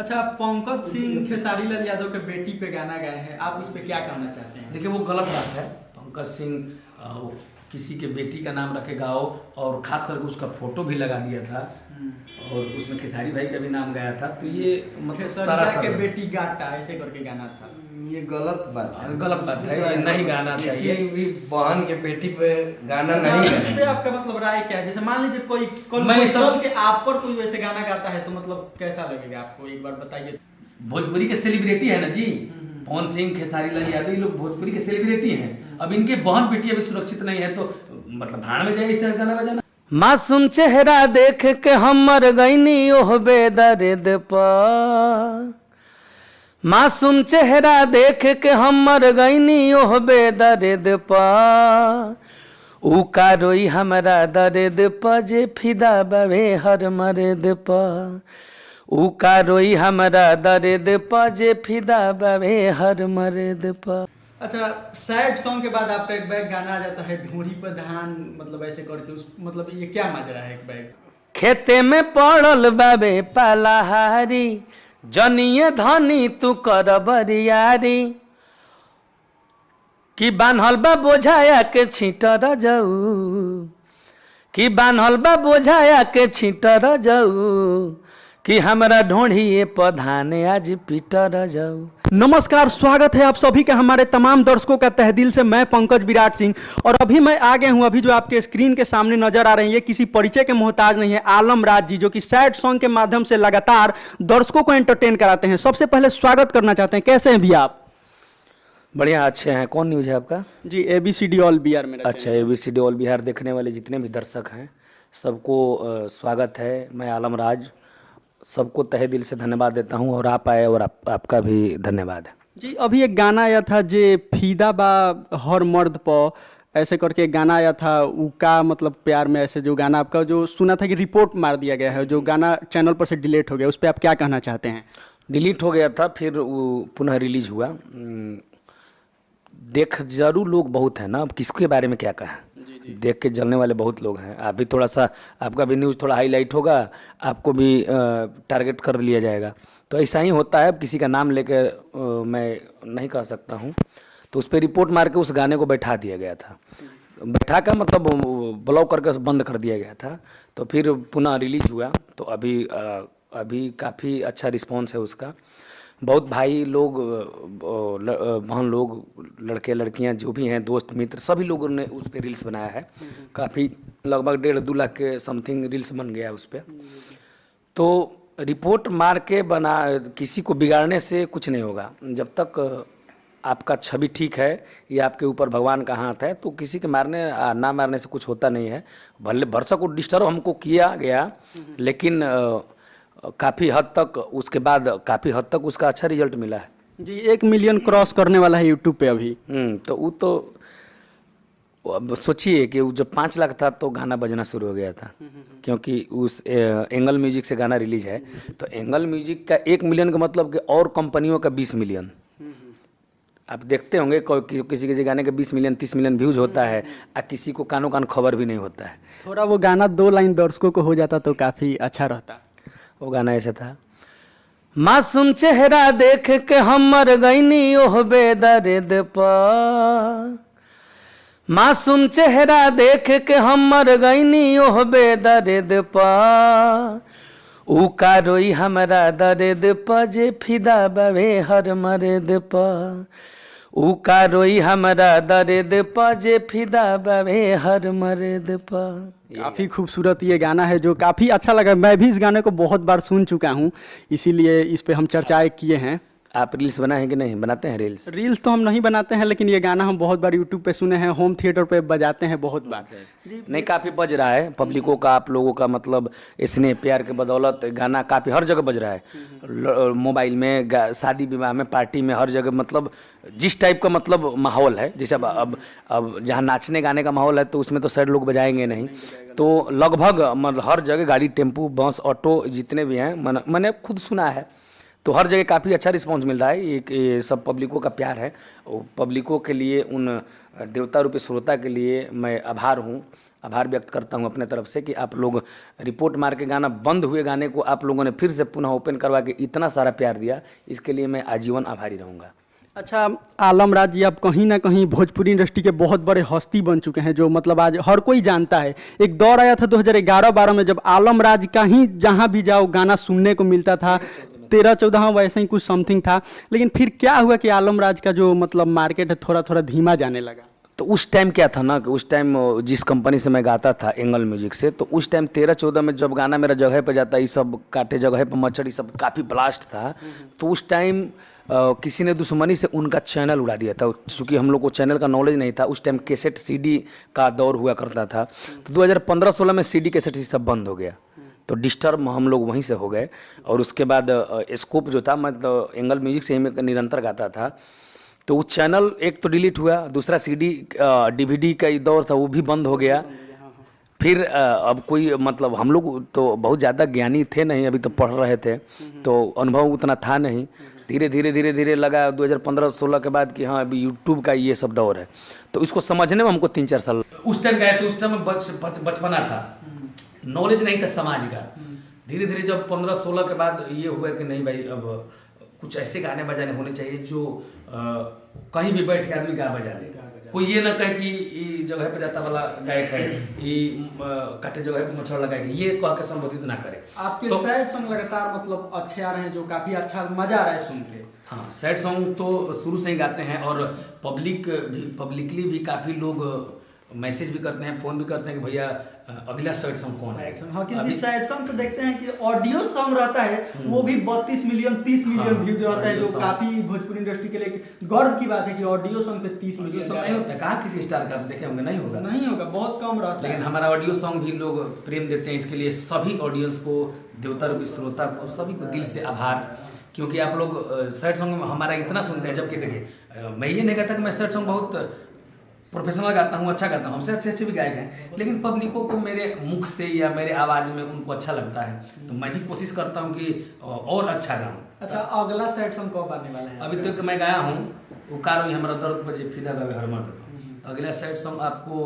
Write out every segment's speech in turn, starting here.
अच्छा, पंकज सिंह खेसारी लाल यादव के बेटी पे गाना गाए हैं, आप इस पे क्या कहना चाहते हैं? देखिए, वो गलत बात है। पंकज सिंह किसी के बेटी का नाम रखे गाओ, और खास करके उसका फोटो भी लगा दिया था और उसमें खेसारी भाई का भी नाम गाया था, तो ये मतलब खेसारिया के बेटी गाटा ऐसे करके गाना था। ये गलत बात है, गलत बात है, ये नहीं गाना चाहिए। किसी भी बहन के बेटी पे गाना नहीं इस गाना। पे आपका मतलब राय क्या है? जैसे मान लीजिए कोई के आप पर कोई वैसे गाना गाता है तो मतलब कैसा लगेगा आपको, एक बार बताइए। भोजपुरी के सेलिब्रिटी है ना जी, पवन सिंह, खेसारी लाल यादव, ये लोग भोजपुरी के सेलिब्रिटी हैं। अब इनके बहन बेटी अभी सुरक्षित नहीं है तो मतलब भाड़ में जाए इसे गाना बजाना। मासूम चेहरा देख के हम मर गईनी ओह बेदर्द पर, मासूम चेहरा देख के हम मर गईनी ओह बेदर्द पर, ऊ का रोई हमरा दर्द पर जे फिदा बवे हर मर्द पर, ऊ का रोई हमरा दर्द पर जे फिदा बवे हर मर्द पर। अच्छा, सैड सॉन्ग के बाद आपका एक बैग गाना आ जाता है ढूंढी पर धान, मतलब ऐसे करके उस मतलब ये क्या माजरा है? एक बैग खेते में पड़ल बाबे पलाहारी, जनिए धनी तू कर बरियारी, कि बान्हल बा बोझाया के छींटर जाऊ, कि बान्हल बा बोझाया के छींटर जाऊ, कि हमरा ढूंढिए पधाने आज पीटर जाऊ। नमस्कार, स्वागत है आप सभी का, हमारे तमाम दर्शकों का तहे दिल से। मैं पंकज विराट सिंह और अभी मैं आ गया हूं, अभी जो आपके स्क्रीन के सामने नजर आ रहे हैं ये किसी परिचय के मोहताज नहीं है, आलम राज जी, जो कि सैड सॉन्ग के माध्यम से लगातार दर्शकों को एंटरटेन कराते हैं। सबसे पहले स्वागत करना चाहते हैं, कैसे हैं भी आप? बढ़िया, अच्छे हैं। कौन न्यूज है आपका? जी, ABCD ऑल बिहार में। अच्छा, ABCD ऑल बिहार देखने वाले जितने भी दर्शक हैं सबको स्वागत है। मैं आलम राज सबको तहे दिल से धन्यवाद देता हूं और आप आए और आपका भी धन्यवाद है जी। अभी एक गाना आया था जे फीदा बा हर मर्द प, ऐसे करके एक गाना आया था, उका मतलब प्यार में, ऐसे जो गाना आपका जो सुना था कि रिपोर्ट मार दिया गया है, जो गाना चैनल पर से डिलीट हो गया, उस पर आप क्या कहना चाहते हैं? डिलीट हो गया था, फिर वो पुनः रिलीज हुआ। देख जरूर लोग बहुत हैं ना, अब किसके बारे में क्या कहें, देख के जलने वाले बहुत लोग हैं। आप भी थोड़ा सा, आपका भी न्यूज़ थोड़ा हाईलाइट होगा, आपको भी टारगेट कर लिया जाएगा, तो ऐसा ही होता है। किसी का नाम लेकर मैं नहीं कह सकता हूँ, तो उस पर रिपोर्ट मार के उस गाने को बैठा दिया गया था। बैठा का मतलब ब्लॉक करके बंद कर दिया गया था, तो फिर पुनः रिलीज हुआ। तो अभी काफ़ी अच्छा रिस्पॉन्स है उसका। बहुत भाई लोग, बहन लोग, लड़के लड़कियां जो भी हैं, दोस्त मित्र, सभी लोगों ने उस पर रील्स बनाया है। काफ़ी लगभग 1.5-2 लाख के समथिंग रील्स बन गया उस पर। तो रिपोर्ट मार के बना, किसी को बिगाड़ने से कुछ नहीं होगा। जब तक आपका छवि ठीक है या आपके ऊपर भगवान का हाथ है, तो किसी के मारने ना मारने से कुछ होता नहीं है। भले भरसक को डिस्टर्ब हमको किया गया, लेकिन काफ़ी हद तक उसके बाद काफ़ी हद तक उसका अच्छा रिजल्ट मिला है जी। 1 मिलियन क्रॉस करने वाला है यूट्यूब पे अभी। तो वो तो अब सोचिए कि वो जब 5 लाख था तो गाना बजना शुरू हो गया था, क्योंकि उस एंगल म्यूजिक से गाना रिलीज है। तो एंगल म्यूजिक का 1 मिलियन का मतलब कि और कंपनियों का 20 मिलियन। आप देखते होंगे किसी किसी गाने के 20 मिलियन 30 मिलियन व्यूज होता है, और किसी को कानों कान खबर भी नहीं होता है। थोड़ा वो गाना 2 लाइन दर्शकों को हो जाता तो काफ़ी अच्छा रहता। वो गाना ऐसा था, मासूम चेहरा देख के हम मर गईनी ओह बेदर्द पर, मासूम चेहरा देख के हम मर गईनी ओह बेदर्द पर, ऊ का रोई हमरा दर्द पर जे फिदा बवे हर मर्द पर, ऊ का रोई हमरा दर्द पर जे फिदा बवे हर मर्द पर। काफ़ी खूबसूरत ये गाना है, जो काफ़ी अच्छा लगा। मैं भी इस गाने को बहुत बार सुन चुका हूँ, इसीलिए इस पे हम चर्चाएं किए हैं। आप रील्स बनाए हैं कि नहीं? बनाते हैं रील्स? रील्स तो हम नहीं बनाते हैं, लेकिन ये गाना हम बहुत बार यूट्यूब पे सुने हैं, होम थिएटर पे बजाते हैं बहुत बार। नहीं, काफ़ी बज रहा है पब्लिकों का, आप लोगों का मतलब स्नेह प्यार के बदौलत गाना काफ़ी हर जगह बज रहा है। मोबाइल में, शादी विवाह में, पार्टी में, हर जगह मतलब जिस टाइप का मतलब माहौल है, जैसे अब जहाँ नाचने गाने का माहौल है तो उसमें तो सैड लोग बजाएंगे नहीं, तो लगभग मतलब हर जगह गाड़ी, टेम्पू, बस, ऑटो जितने भी हैं, मैंने खुद सुना है, तो हर जगह काफ़ी अच्छा रिस्पांस मिल रहा है। ये सब पब्लिकों का प्यार है। पब्लिकों के लिए, उन देवता रूपी श्रोता के लिए मैं आभार हूँ। आभार व्यक्त करता हूँ अपने तरफ से कि आप लोग रिपोर्ट मार के गाना बंद हुए गाने को आप लोगों ने फिर से पुनः ओपन करवा के इतना सारा प्यार दिया, इसके लिए मैं आजीवन आभारी रहूँगा। अच्छा आलम राज जी, आप कहीं ना कहीं भोजपुरी इंडस्ट्री के बहुत बड़े हस्ती बन चुके हैं, जो मतलब आज हर कोई जानता है। एक दौर आया था 2011-12 में जब आलम राज का ही जहाँ भी जाओ गाना सुनने को मिलता था, 13-14 वैसे ही कुछ समथिंग था। लेकिन फिर क्या हुआ कि आलम राज का जो मतलब मार्केट है थोड़ा थोड़ा धीमा जाने लगा। तो उस टाइम क्या था ना कि उस टाइम जिस कंपनी से मैं गाता था एंगल म्यूजिक से, तो उस टाइम 13-14 में जब गाना मेरा जगह पे जाता, ये सब काटे जगह पे मच्छर, ये सब काफ़ी ब्लास्ट था। तो उस टाइम किसी ने दुश्मनी से उनका चैनल उड़ा दिया था, क्योंकि हम लोग को चैनल का नॉलेज नहीं था। उस टाइम कैसेट सीडी का दौर हुआ करता था। तो 2015-16 में सीडी कैसेट ये सब बंद हो गया, तो डिस्टर्ब हम लोग वहीं से हो गए। और उसके बाद स्कोप जो था, मैं तो एंगल म्यूजिक से ही मैं निरंतर गाता था, तो वो चैनल एक तो डिलीट हुआ, दूसरा सीडी डीवीडी का दौर था वो भी बंद हो गया। फिर अब कोई मतलब हम लोग तो बहुत ज़्यादा ज्ञानी थे नहीं, अभी तो पढ़ रहे थे, तो अनुभव उतना था नहीं। धीरे धीरे लगा 2015-16 के बाद कि हाँ अभी यूट्यूब का ये सब दौर है, तो इसको समझने में हमको 3-4 साल। उस टाइम गए तो उस टाइम बचपना था, नॉलेज नहीं था समाज का। धीरे धीरे जब 15-16 के बाद ये हुआ कि नहीं भाई अब कुछ ऐसे गाने बजाने होने चाहिए जो कहीं भी बैठ के आदमी गा बजा ले, कोई ये ना कहे कि ये जगह पे जाता वाला गायक है, ये काटे जगह पे मच्छर लगाए, ये कह के संबोधित ना करे। आपके तो सैड सॉन्ग लगातार मतलब अच्छे आ रहे हैं, जो काफी अच्छा मजा आ रहा है सुन के। हाँ, सैड सॉन्ग तो शुरू से ही गाते हैं, और पब्लिकली भी काफ़ी लोग मैसेज भी करते हैं, फ़ोन भी करते हैं कि भैया अगला सैड सॉन्ग कौन है। हाँ, क्योंकि सैड सॉन्ग तो देखते हैं कि ऑडियो सॉन्ग रहता है, वो भी 32 मिलियन 30 मिलियन व्यूज रहता है, जो काफी भोजपुरी इंडस्ट्री के लिए गर्व की बात है कि ऑडियो सॉन्ग पे 30 मिलियन नहीं होता। कहाँ किसी स्टार का देखे होंगे, नहीं होगा, नहीं होगा, बहुत कम रहता है। लेकिन हमारा ऑडियो सॉन्ग भी लोग प्रेम देते हैं, इसके लिए सभी ऑडियंस को, देवता रूपी श्रोता को, सभी को दिल से आभार। क्योंकि आप लोग सैड सॉन्ग हमारा इतना सुनते हैं, जबकि देखिए मैं ये नहीं कहता कि मैं सैड सॉन्ग बहुत प्रोफेशनल गाता हूँ, अच्छा गाता हूँ, हमसे अच्छे भी गायक हैं, लेकिन पब्लिकों को मेरे मुख से या मेरे आवाज़ में उनको अच्छा लगता है, तो मैं भी कोशिश करता हूँ कि और अच्छा गाऊँ। अच्छा, अगला सैड सॉन्ग कब आने वाला है? अभी तक मैं गाया हूँ वो कारो हमारा दर्द बजे फिदा बाबे हरमत। अगला सैड सॉन्ग आपको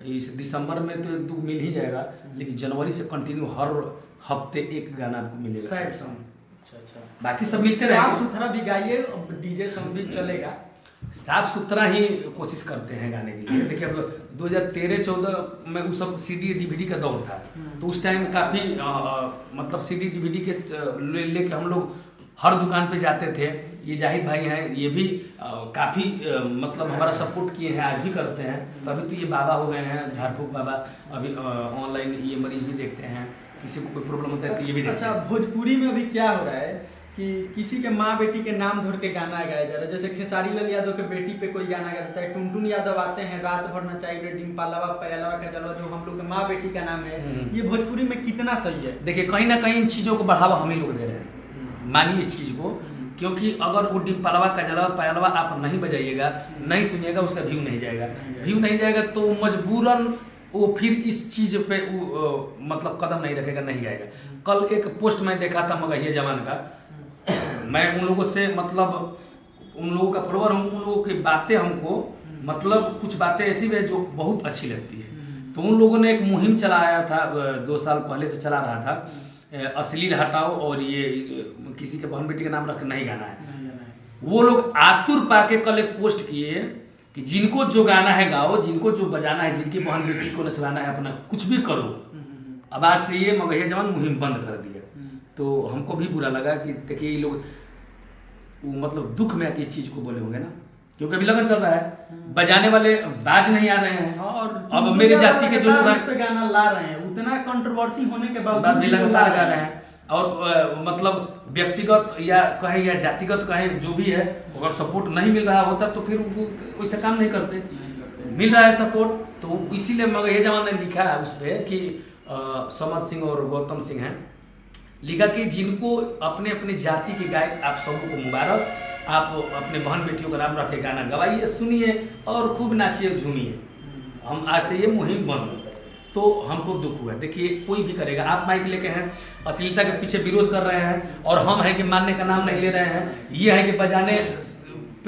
इस दिसंबर में तो 1-2 मिल ही जाएगा, लेकिन जनवरी से कंटिन्यू हर हफ्ते एक गाना आपको मिलेगा सैड सॉन्ग। अच्छा, बाकी सब मिलते रहेंगे। साफ सुथरा भी गाइए, डीजे सॉन्ग भी चलेगा। साफ सुथरा ही कोशिश करते हैं गाने के लिए। देखिए अब 2013-14 में उस सब सीडी डीवीडी का दौर था, तो उस टाइम काफ़ी मतलब सीडी डीवीडी के लेके हम लोग हर दुकान पे जाते थे। ये जाहिद भाई हैं, ये भी काफ़ी मतलब हमारा सपोर्ट किए हैं, आज भी करते हैं। तो अभी तो ये बाबा हो गए हैं, झाड़फूक बाबा, अभी ऑनलाइन ये मरीज भी देखते हैं, किसी को कोई प्रॉब्लम होता है तो ये भी देखते हैं। अच्छा, भोजपुरी में अभी क्या हो रहा है कि किसी के माँ बेटी के नाम धर के गाना गाया जा रहा है। जैसे खेसारी लाल यादव के बेटी पे कोई गाना गाता है, टुनटुन यादव आते हैं, रात भर नचाई रे डिम्पलवा पहलवा का जलवा, जो हम लोग के माँ बेटी का नाम है, ये भोजपुरी में कितना सही है? देखिए कहीं ना कहीं इन चीज़ों को बढ़ावा हम ही लोग दे रहे हैं, मानिए इस चीज़ को, क्योंकि अगर वो डिम्पलवा का जलवा पहलवा आप नहीं बजाइएगा, नहीं सुनिएगा, उसका व्यू नहीं जाएगा, तो मजबूरन वो फिर इस चीज़ पे मतलब कदम नहीं रखेगा, नहीं गाएगा। कल एक पोस्ट मैं देखा था मगहिया जवान का, मैं उन लोगों से मतलब उन लोगों का फॉलोअर हूँ, उन लोगों की बातें हमको मतलब कुछ बातें ऐसी भी जो बहुत अच्छी लगती है। तो उन लोगों ने एक मुहिम चलाया था, 2 साल पहले से चला रहा था, अश्लील हटाओ और ये किसी के बहन बेटी का नाम रख नहीं गाना है। वो लोग आतुर पाके कल एक पोस्ट किए कि जिनको जो गाना है गाओ, जिनको जो बजाना है, जिनकी बहन बेटी को नचवाना है, अपना कुछ भी करो। अब आज से ये मगहिया जवान मुहिम बंद कर दिया, तो हमको भी बुरा लगा कि देखिए ये लोग मतलब दुख में आके इस चीज को बोले होंगे ना, क्योंकि अभी लगन चल रहा है, बजाने वाले बाज नहीं आ रहे हैं। और अब मेरी जाति के जो लोग उस पे गाना ला रहे हैं, उतना कंट्रोवर्सी होने के बावजूद भी लगातार गा रहे हैं, और मतलब व्यक्तिगत या कहें या जातिगत कहें, जो भी है, अगर सपोर्ट नहीं मिल रहा होता तो फिर वो वैसे काम नहीं करते। मिल रहा है सपोर्ट, तो इसीलिए मगहिया जवान ने लिखा है उस पर कि समर सिंह और गौतम सिंह हैं, लिखा कि जिनको अपने अपने जाति के गायक आप सबों को मुबारक, आप अपने बहन बेटियों का नाम रख के गाना गवाइए, सुनिए और खूब नाचिए झूमिए। हम आज से ये मुहिम बंद, तो हमको दुख हुआ। देखिए कोई भी करेगा, आप माइक लेके हैं, अश्लीलता के पीछे विरोध कर रहे हैं, और हम हैं कि मानने का नाम नहीं ले रहे हैं, ये है कि बजाने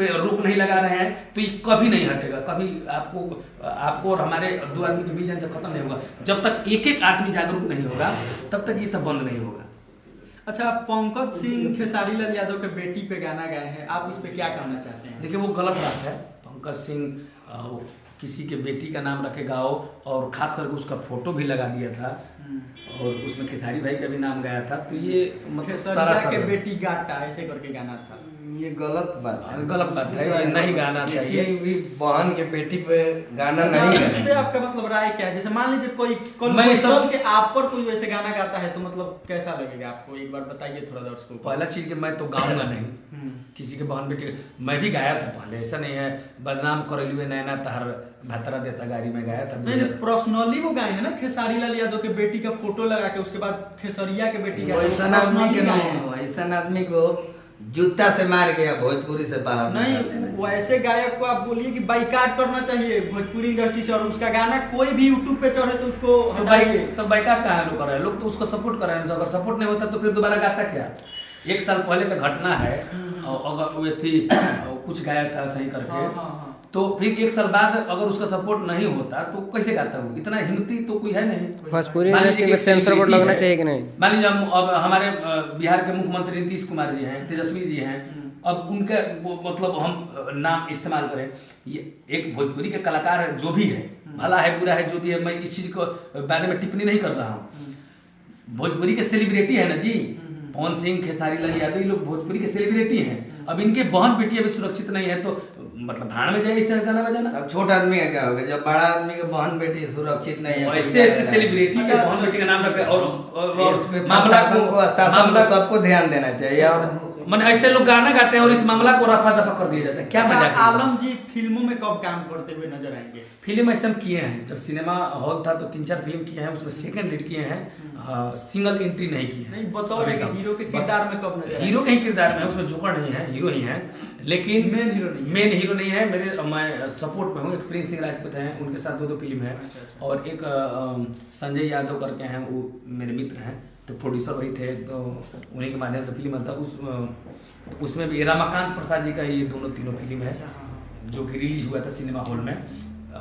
पे रोक नहीं लगा रहे हैं तो ये कभी नहीं हटेगा। कभी आपको और हमारे दो आदमी के बीच से खत्म नहीं होगा। जब तक एक एक आदमी जागरूक नहीं होगा तब तक ये सब बंद नहीं होगा। अच्छा, पंकज सिंह खेसारी लाल यादव के बेटी पे गाना गाए हैं, आप इस पे क्या कहना चाहते हैं? देखिए, वो गलत बात है। पंकज सिंह किसी के बेटी का नाम रखे गाओ, और खास करके उसका फोटो भी लगा दिया था और उसमें खेसारी भाई का भी नाम गाया था, तो ये मतलब खेसारिया के बेटी गाटा ऐसे करके गाना था। ये गलत बात है, गलत बात है, ये नहीं गाना चाहिए। किसी भी बहन के बेटी पे गाना नहीं इस गाना। पे आपका मतलब राय क्या है? जैसे मान लीजिए कोई मैं सब के आप पर कोई वैसे गाना गाता है तो मतलब कैसा लगेगा आपको? एक बार बताइए थोड़ा दर्शकों को। पहला चीज कि मैं तो गाऊंगा नहीं किसी के बहन बेटी। मैं भी गाया था पहले, ऐसा नहीं है बदनाम करेलुए नैना तहर भातरा देता गाड़ी में गाया था। नहीं, पर्सनली वो गाए हैं ना, खेसारी लाल यादव के बेटी का फोटो लगा के, उसके बाद खेसरिया के बेटी का ऐसा आदमी के ऐसा आदमी को जूता से मार के या भोजपुरी से बाहर नहीं, वैसे गायक को आप बोलिए कि बाइकाट करना चाहिए भोजपुरी इंडस्ट्री से, और उसका गाना कोई भी यूट्यूब पे चढ़े तो उसको हटाइए। तो बाइकाट कहाँ लोग कर रहे हैं? लोग तो उसको सपोर्ट कर रहे हैं। अगर सपोर्ट नहीं होता तो फिर दोबारा गाता क्या? 1 साल पहले का घटना है, और अगर वो थी कुछ गाया था सही करके, तो फिर 1 साल बाद अगर उसका सपोर्ट नहीं होता तो कैसे गाता हूँ? इतना हिम्मती तो कोई है नहीं। भोजपुरी इंडस्ट्री में सेंसर बोर्ड लगना चाहिए कि नहीं? मान लीजिए अब हमारे बिहार के मुख्यमंत्री नीतीश कुमार जी हैं, तेजस्वी जी हैं, अब उनका मतलब हम नाम इस्तेमाल करें, ये एक भोजपुरी के कलाकार है, जो भी है, भला है बुरा है जो भी है, मैं इस चीज को बारे में टिप्पणी नहीं कर रहा हूँ। भोजपुरी के सेलिब्रिटी है ना जी, पवन सिंह, खेसारी लाल यादव, ये लोग भोजपुरी के सेलिब्रिटी हैं। अब इनके बहन बेटी अभी सुरक्षित नहीं है तो मतलब भाड़ में जाए इसे गाना बजाना। अब छोटा आदमी का क्या होगा जब बड़ा आदमी के बहन बेटी सुरक्षित नहीं है? ऐसे ऐसे सेलिब्रिटी के बहन बेटी का नाम रखे और मामला को सबको ध्यान देना चाहिए। और मन ऐसे लोग गाना गाते हैं और इस मामला को रफा दफा कर दिया जाता है। क्या मजाक है? आलम जी फिल्मों में कब काम करते हुए नजर आएंगे? फिल्म ऐसे हम किए हैं, जब सिनेमा हॉल था तो 3-4 फिल्म किए हैं, उसमें सेकंड लीड किए हैं, सिंगल एंट्री नहीं की है। नहीं, बतौर हीरो के किरदार में कब नजर? हीरो के ही किरदार में है, उसमें जोकर नहीं है, हीरो ही है, लेकिन मेन हीरो नहीं है। मैं सपोर्ट में हूँ। एक प्रिंस सिंह राजपूत हैं, उनके साथ 2 फिल्म है, और एक संजय यादव करके हैं, वो मेरे मित्र हैं, तो प्रोड्यूसर वही थे, तो उन्हीं के माध्यम से फिल्म आता। उसमें भी रमाकांत प्रसाद जी का ये तीनों फिल्म है जो कि रिलीज हुआ था सिनेमा हॉल में।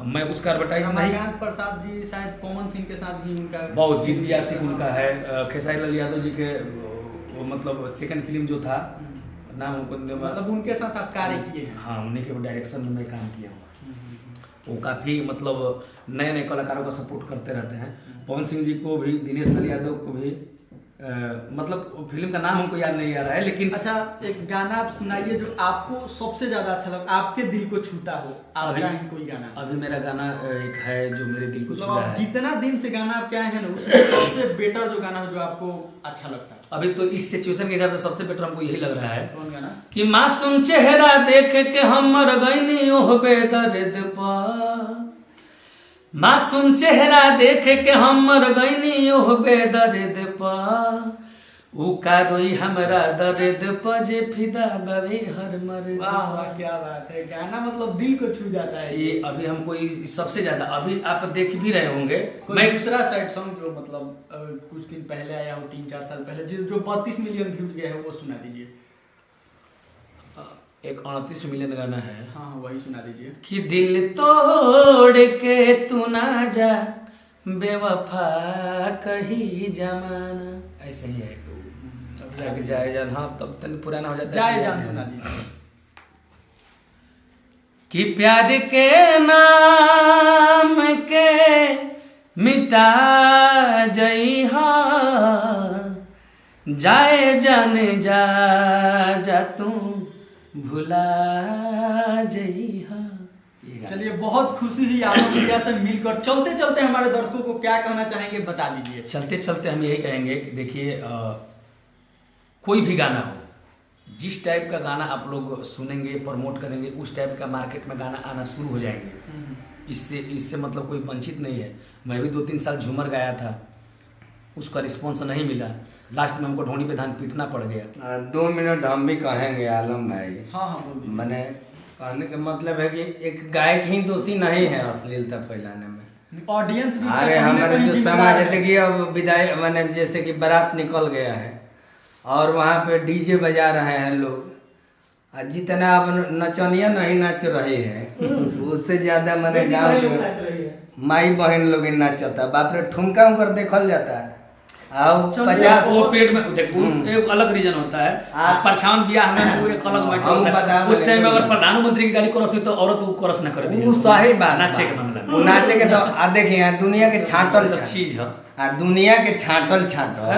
मैं उसका एडवर्टाइज नहीं। रमाकांत प्रसाद जी शायद पवन सिंह के साथ भी उनका बहुत जिद्दिया सिंह उनका है। खेसारी लाल यादव जी के मतलब सेकंड फिल्म जो था, नाम उनको मतलब उनके साथ आप कार्य किए हैं? हाँ, उन्हीं के डायरेक्शन में मैं काम किया हूँ। वो काफ़ी मतलब नए नए कलाकारों का सपोर्ट करते रहते हैं। पवन सिंह जी को भी, दिनेश लाल यादव को भी, मतलब फिल्म का नाम हमको याद नहीं आ रहा है, लेकिन अच्छा, एक गाना आप सुनाइए जो आपको सबसे ज्यादा अच्छा लगा, आपके दिल को छूता हो। आपका ही कोई गाना? अभी मेरा गाना एक है जो मेरे दिल को छूता है। जितना दिन से गाना आप क्या है ना, उसमें सबसे बेटर जो गाना हो जो आपको अच्छा लगता है? अभी तो इस सिचुएशन के हिसाब से सबसे बेटर हमको यही लग रहा है। कौन गाना? कि मासूम चेहरा देख के हम मर गईनी ओह बेदर्द पा, मासूम चेहरा देख के हम मर गईनी ओह बेदर्द पा, ऊ का रोई हमरा दर्द पर जे फिदा बवे हर मर्द। वाह वाह, क्या बात है! गाना मतलब दिल को छू जाता है। ये अभी हमको सबसे ज्यादा, अभी आप देख भी रहे होंगे, मैं दूसरा साइड सॉन्ग जो मतलब कुछ दिन पहले आया हो, 3-4 साल पहले, जो 32 मिलियन व्यूज गया है, वो सुना दीजिए। एक 38 मिलियन गाना है। हाँ, वही सुना दीजिए। कि दिल तोड़ के तू ना जा बेवफा कही जमाना, ऐसे ही है। जाए जान, हाँ तब तक पुराना हो जाता है। जाए जान सुना दीजिए। कि प्यार के नाम के मिटा जइहा, जाए जान जा जा तू भुला जइहा। चलिए, बहुत खुशी हुई आलम भैया से मिलकर। चलते चलते हमारे दर्शकों को क्या कहना चाहेंगे, बता दीजिए। चलते चलते हम यही कहेंगे कि देखिए, कोई भी गाना हो, जिस टाइप का गाना आप लोग सुनेंगे, प्रमोट करेंगे, उस टाइप का मार्केट में गाना आना शुरू हो जाएंगे। इससे मतलब कोई वंचित नहीं है। मैं भी 2-3 साल झूमर गाया था, उसका रिस्पॉन्स नहीं मिला, लास्ट में हमको ढोनी पे धान पीटना पड़ गया। 2 मिनट हम भी कहेंगे आलम भाई। हाँ हाँ, बोलिए। मैंने कहने का मतलब है कि एक गायक ही दोषी नहीं है अश्लीलता फैलाने में। ऑडियंस भी अरे हमारे जो समाज है, देखिए अब विदाई मैंने जैसे कि बारात निकल गया है और वहाँ पे डीजे बजा रहे हैं लोग, जितना अब नचनिया नहीं नाच रहे हैं उससे ज्यादा मैंने गाँव के माई बहन लोग नाचता। बाप रे ठुमका उनकर देखल जाता है। और 50 वो पेट में देखो एक अलग रीजन होता है। परछावन ब्याह में वो एक अलग मैटर होता है। उस टाइम में अगर प्रधानमंत्री की गाड़ी क्रॉस हुई तो औरत वो क्रॉस न करे। वो सही बात नाचे के मामला में वो नाचे के तो देखिए दुनिया के छाटल चीज है। दुनिया के छाटल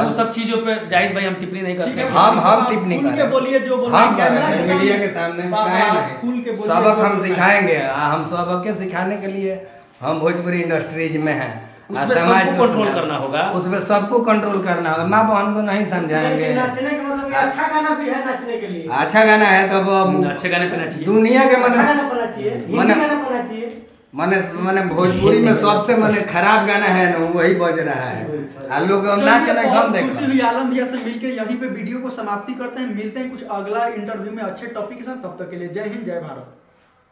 वो सब चीजों पे जाहिद भाई हम टिप्पणी नहीं करते। हम टिप्पणी खुल के बोलिए जो बोलना हम है, कैमरा के मीडिया सामने के सामने बाबा, काहे खुल के नहीं बोलिए सबक जो हम बोलना है। सिखाएंगे। हम सबक के सिखाने के लिए हम भोजपुरी इंडस्ट्रीज में हैं। उसमें समाज सबको को कंट्रोल सिखाएं। करना होगा। उसमें सबको कंट्रोल करना होगा। माँ बहन को नहीं समझाएंगे। नाचने का मतलब ये अच्छा गाना भी है नाचने के लिए। अच्छा गाना है तो अब अच्छे गाने पे नाचिए। दुनिया के अच्छा गाना मन बना चाहिए, हिंदी मने- गाना बना चाहिए। मने भोजपुरी में सबसे मने खराब गाना है ना वही बज रहा है। आ लोग नाच चलिए, नहीं बहुत हम देख खुशी हुई आलम भैया से मिलकर। यहीं पे वीडियो को समाप्ति करते हैं। मिलते हैं कुछ अगला इंटरव्यू में अच्छे टॉपिक के साथ। तब तक के लिए जय हिंद जय भारत।